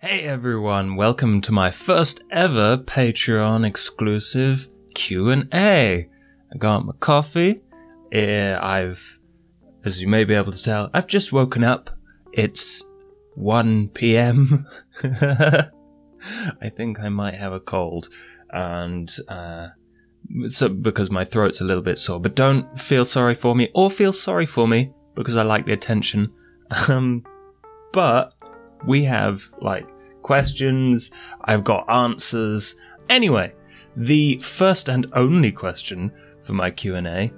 Hey everyone, welcome to my first ever Patreon exclusive Q&A. I got my coffee. As you may be able to tell, I've just woken up. It's 1 PM. I think I might have a cold, and so because my throat's a little bit sore. But don't feel sorry for me, or feel sorry for me because I like the attention. But we have questions. I've got answers. Anyway, the first and only question for my Q&A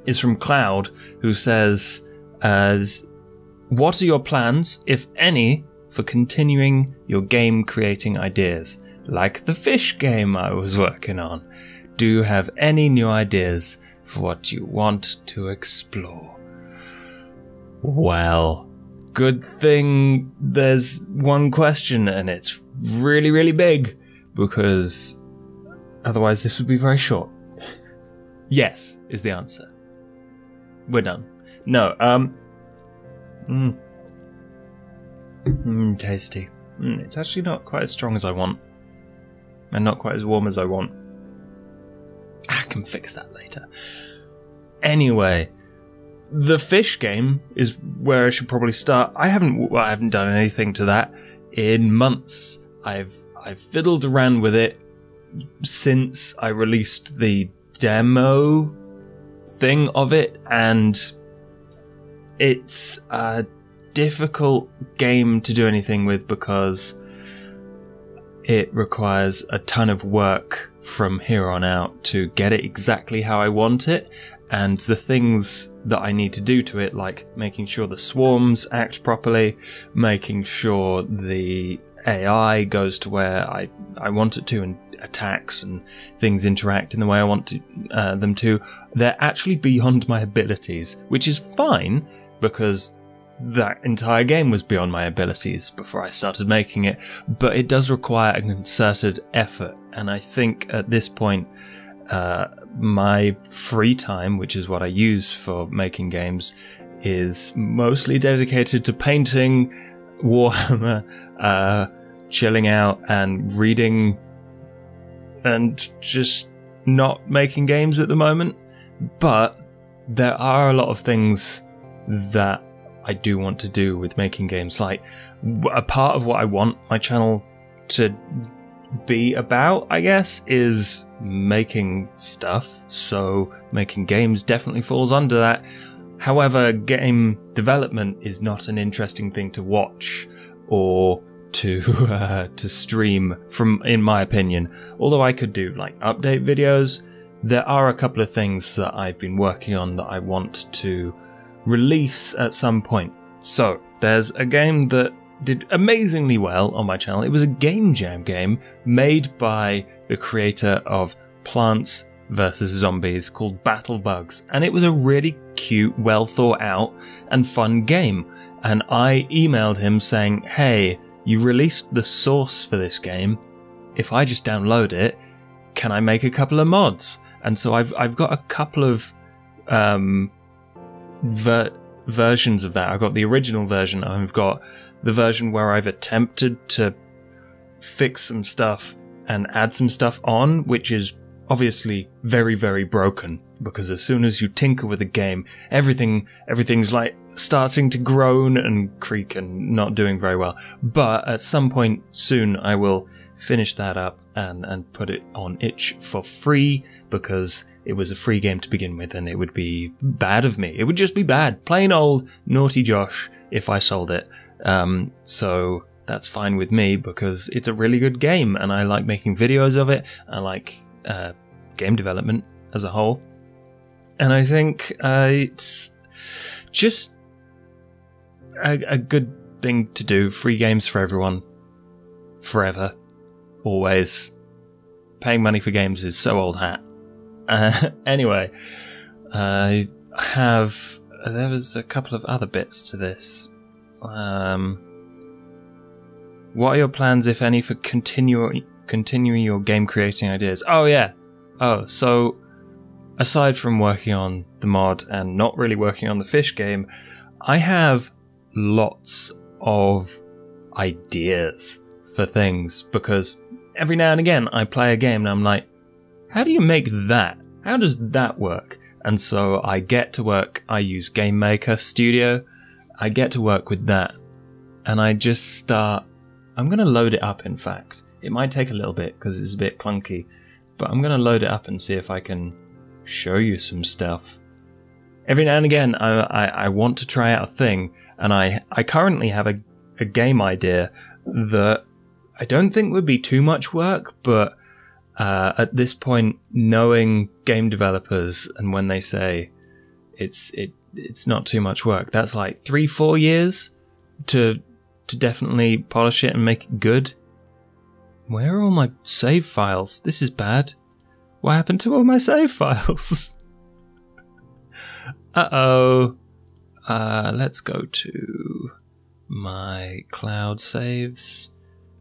is from Cloud, who says, what are your plans, if any, for continuing your game creating ideas? Like the fish game I was working on. Do you have any new ideas for what you want to explore? Well, good thing there's one question and it's really, really big, because otherwise this would be very short. Yes is the answer. We're done. No, tasty. It's actually not quite as strong as I want. And not quite as warm as I want. I can fix that later. Anyway, the fish game is where I should probably start. I haven't done anything to that in months. I've fiddled around with it since I released the demo thing of it, and it's a difficult game to do anything with because it requires a ton of work from here on out to get it exactly how I want it, and the things that I need to do to it, like making sure the swarms act properly, making sure the AI goes to where I want it to, and attacks and things interact in the way I want them to, they're actually beyond my abilities, which is fine because that entire game was beyond my abilities before I started making it, but it does require a concerted effort, and I think at this point my free time, which is what I use for making games, is mostly dedicated to painting, Warhammer, chilling out and reading, and just not making games at the moment. But there are a lot of things that I do want to do with making games. Like, a part of what I want my channel to be about, I guess, is making stuff. So making games definitely falls under that. However, game development is not an interesting thing to watch or to stream, in my opinion. Although I could do update videos, there are a couple of things that I've been working on that I want to release at some point. So there's a game that did amazingly well on my channel. It was a game jam game made by the creator of Plants vs. Zombies called Battle Bugs, and it was a really cute, well thought out and fun game. And I emailed him saying, hey, you released the source for this game. If I just download it, can I make a couple of mods? And so I've got a couple of versions of that. I've got the original version. I've got the version where I've attempted to fix some stuff and add some stuff on, which is obviously very, very broken, because as soon as you tinker with a game, everything's starting to groan and creak and not doing very well. But at some point soon I will finish that up and put it on itch for free, because it was a free game to begin with, and it would be bad of me. It would just be bad. Plain old naughty Josh if I sold it. So that's fine with me, because it's a really good game and I like making videos of it. I like game development as a whole. And I think it's just a good thing to do. Free games for everyone. Forever. Always. Paying money for games is so old hat. Anyway, there was a couple of other bits to this. What are your plans, if any, for continuing your game creating ideas? Oh yeah. Oh, so aside from working on the mod and not really working on the fish game, I have lots of ideas for things, because every now and again I play a game and I'm like, how do you make that? How does that work? And so I get to work, I use Game Maker Studio, I get to work with that, and I just start, I'm going to load it up in fact. It might take a little bit because it's a bit clunky, but I'm going to load it up and see if I can show you some stuff. Every now and again I want to try out a thing, and I currently have a game idea that I don't think would be too much work, but at this point, knowing game developers and when they say it's not too much work, that's like 3-4 years to definitely polish it and make it good. Where are all my save files? This is bad. What happened to all my save files? Uh-oh. Let's go to my cloud saves.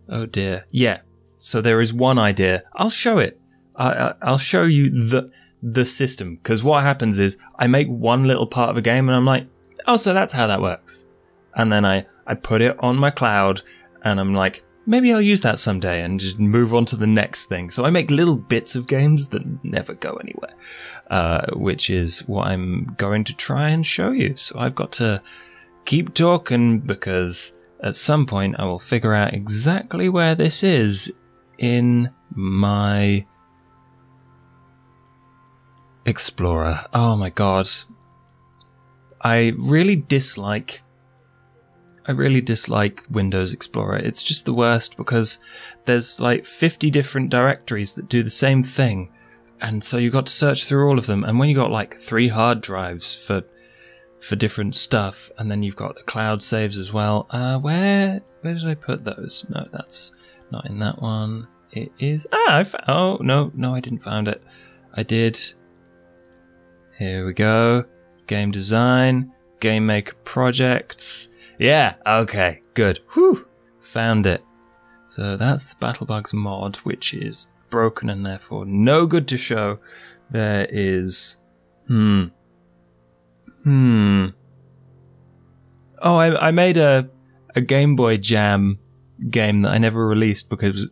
Oh dear. Yeah. So there is one idea. I'll show it. I'll show you the system. Because what happens is I make one little part of a game and I'm like, oh, so that's how that works. And then I put it on my cloud and I'm like, maybe I'll use that someday and just move on to the next thing. So I make little bits of games that never go anywhere, which is what I'm going to try and show you. So I've got to keep talking because at some point I will figure out exactly where this is in my Explorer. Oh my god. I really dislike Windows Explorer. It's just the worst because there's like 50 different directories that do the same thing. And so you got to search through all of them. And when you got like 3 hard drives for different stuff, and then you've got the cloud saves as well. Where did I put those? No, that's not in that one. It is. Oh no, I didn't find it. I did. Here we go. Game design, Game Maker projects. Yeah, okay, good. Whew, found it. So that's the BattleBugs mod, which is broken and therefore no good to show. There is. Oh, I made a Game Boy Jam game that I never released because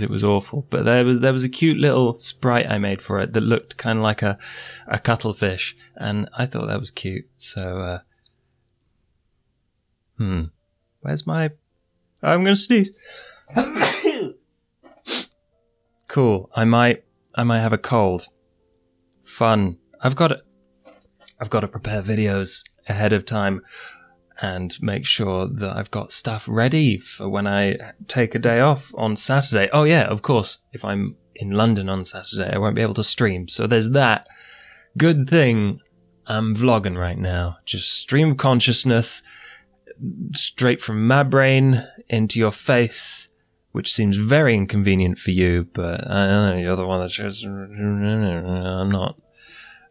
it was awful. But there was a cute little sprite I made for it that looked kind of like a cuttlefish, and I thought that was cute. So, where's my? I'm gonna sneeze. Cool. I might have a cold. Fun. I've got to prepare videos ahead of time and make sure that I've got stuff ready for when I take a day off on Saturday. Oh yeah, of course, if I'm in London on Saturday, I won't be able to stream. So there's that. Good thing I'm vlogging right now. Just stream of consciousness straight from my brain into your face, which seems very inconvenient for you, but I don't know, you're the one that says, I'm not.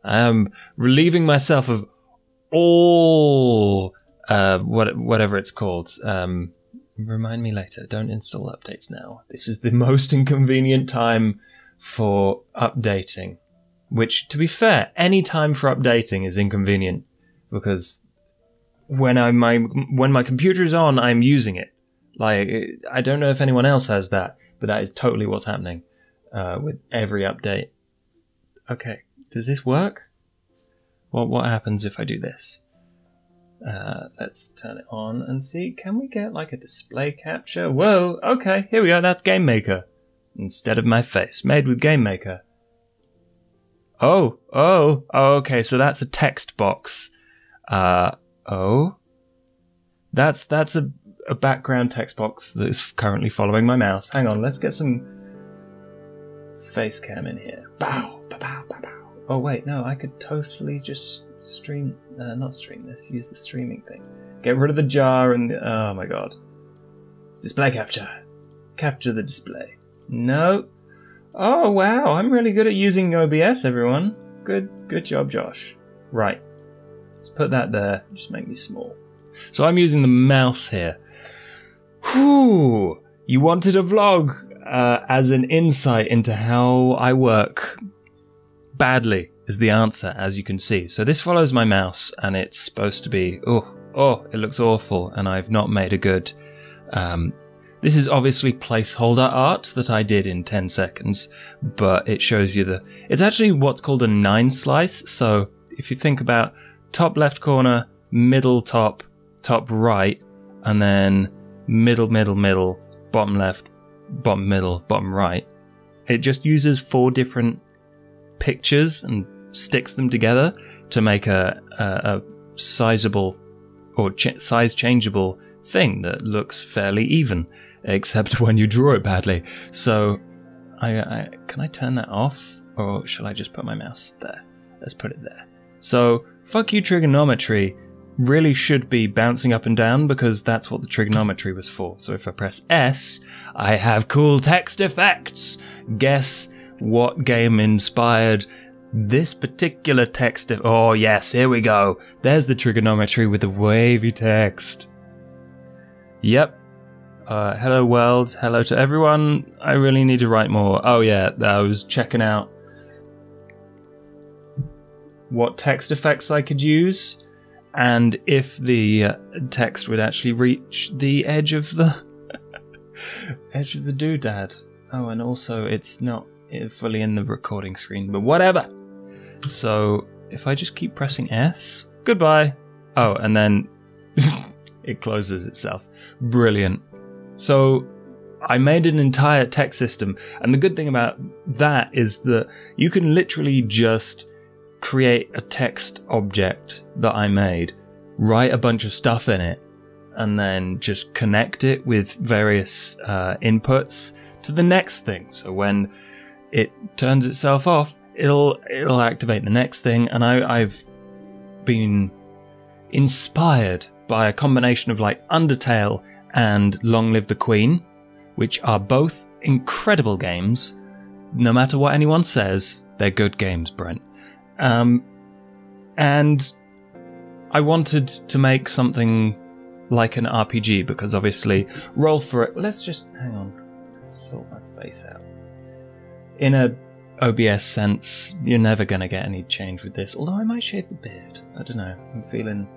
I am relieving myself of all whatever it's called. Remind me later. Don't install updates now. This is the most inconvenient time for updating. Which, to be fair, any time for updating is inconvenient because when my computer is on, I'm using it. Like, I don't know if anyone else has that, but that is totally what's happening with every update. Okay. Does this work? What happens if I do this? Let's turn it on and see. Can we get like a display capture? Whoa, okay, here we go. That's Game Maker. Instead of my face. Made with Game Maker. Oh, okay, so that's a text box. That's a background text box that is currently following my mouse. Hang on, let's get some face cam in here. Bow, bow, bow, bow, bow. Oh wait, no, I could totally just stream, not stream this, use the streaming thing. Get rid of the jar and oh my god. Display capture. Capture the display. No. Oh wow, I'm really good at using OBS, everyone. Good job, Josh. Right. Let's put that there, just make me small. So I'm using the mouse here. Whew! You wanted a vlog as an insight into how I work. Badly is the answer, as you can see. So this follows my mouse, and it's supposed to be, it looks awful, and I've not made a good This is obviously placeholder art that I did in 10 seconds, but it shows you it's actually what's called a 9 slice. So if you think about top left corner, middle top, top right, and then middle, bottom left, bottom middle, bottom right, it just uses 4 different pictures and sticks them together to make a sizable or size changeable thing that looks fairly even, except when you draw it badly. So can I turn that off, or shall I just put my mouse there? Let's put it there. So fuck you trigonometry really should be bouncing up and down, because that's what the trigonometry was for. So if I press S, I have cool text effects. Guess what game inspired this particular text? Oh yes, here we go. There's the trigonometry with the wavy text. Yep. Hello world, hello to everyone. I really need to write more. Oh yeah, I was checking out what text effects I could use, and if the text would actually reach the edge of the edge of the doodad. Oh, and also it's not fully in the recording screen, but whatever. So if I just keep pressing S, goodbye. Oh, and then it closes itself. Brilliant. So I made an entire text system, and the good thing about that is that you can literally just create a text object that I made, write a bunch of stuff in it, and then just connect it with various inputs to the next thing. So when it turns itself off, it'll activate the next thing. And I've been inspired by a combination of like Undertale and Long Live the Queen, which are both incredible games. No matter what anyone says, they're good games, Brent. And I wanted to make something like an RPG, because obviously Roll for It. Let's just hang on. Let's sort my face out. In a OBS sense, you're never going to get any change with this. Although I might shave the beard. I don't know. I'm feeling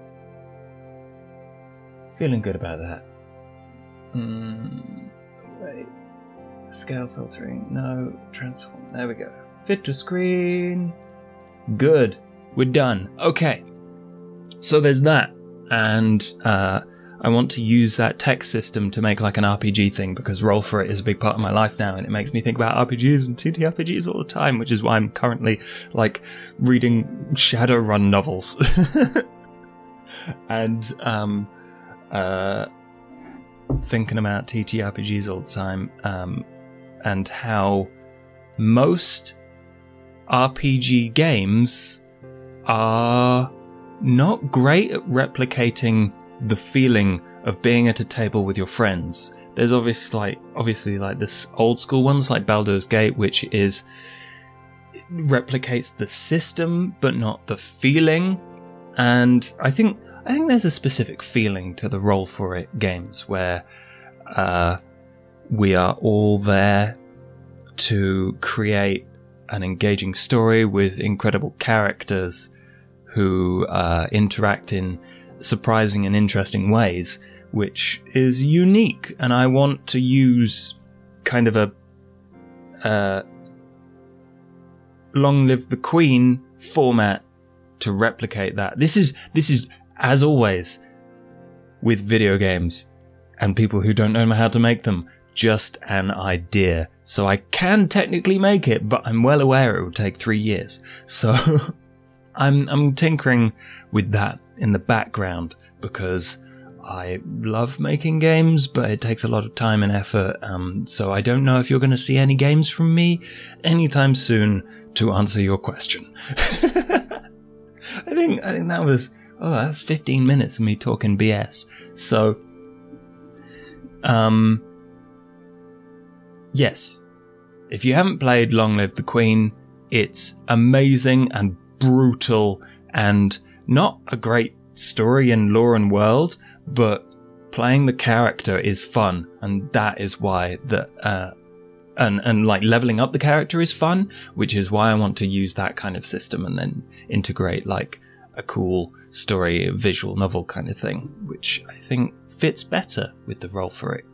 good about that. Wait. Scale filtering. No. Transform. There we go. Fit to screen. Good. We're done. Okay. So there's that. And I want to use that text system to make like an RPG thing, because Roll for It is a big part of my life now, and it makes me think about RPGs and TTRPGs all the time, which is why I'm currently like reading Shadowrun novels. And thinking about TTRPGs all the time, and how most RPG games are not great at replicating the feeling of being at a table with your friends. There's obviously like this old school ones like Baldur's Gate, which replicates the system but not the feeling. And I think there's a specific feeling to the Roll for It games where we are all there to create an engaging story with incredible characters who interact in surprising and interesting ways, which is unique. And I want to use kind of a Long Live the Queen format to replicate that. This is as always with video games and people who don't know how to make them, just an idea. So I can technically make it, but I'm well aware it will take 3 years. So I'm tinkering with that in the background, because I love making games, but it takes a lot of time and effort. So I don't know if you're going to see any games from me anytime soon to answer your question. I think that was, that's 15 minutes of me talking BS. So, yes, if you haven't played Long Live the Queen, it's amazing and brutal and not a great story and lore and world, but playing the character is fun, and that is why and like leveling up the character is fun, which is why I want to use that kind of system and then integrate like a cool story, visual novel kind of thing, which I think fits better with the Roll For It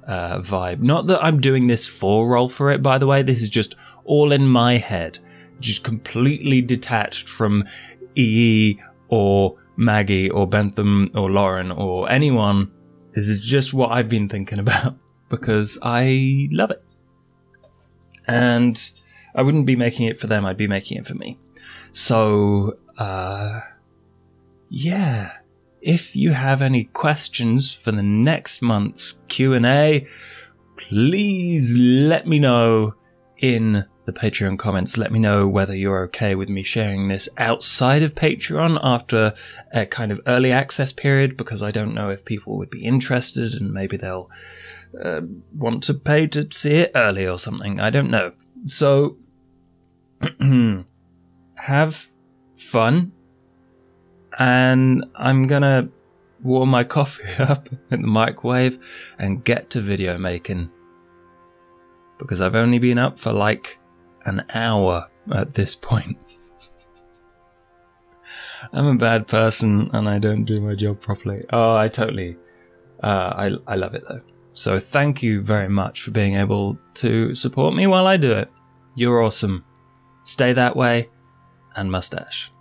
vibe. Not that I'm doing this for Roll For It, by the way. This is just all in my head, just completely detached from EE or Maggie or Bentham or Lauren or anyone. This is just what I've been thinking about because I love it. And I wouldn't be making it for them, I'd be making it for me. So, yeah. If you have any questions for the next month's Q&A, please let me know in the Patreon comments. Let me know whether you're okay with me sharing this outside of Patreon after a kind of early access period, because I don't know if people would be interested and maybe they'll want to pay to see it early or something. I don't know. So, have fun. And I'm gonna warm my coffee up in the microwave and get to video making. Because I've only been up for like an hour at this point. I'm a bad person and I don't do my job properly. Oh, I totally... I love it though. So thank you very much for being able to support me while I do it. You're awesome. Stay that way, and mustache.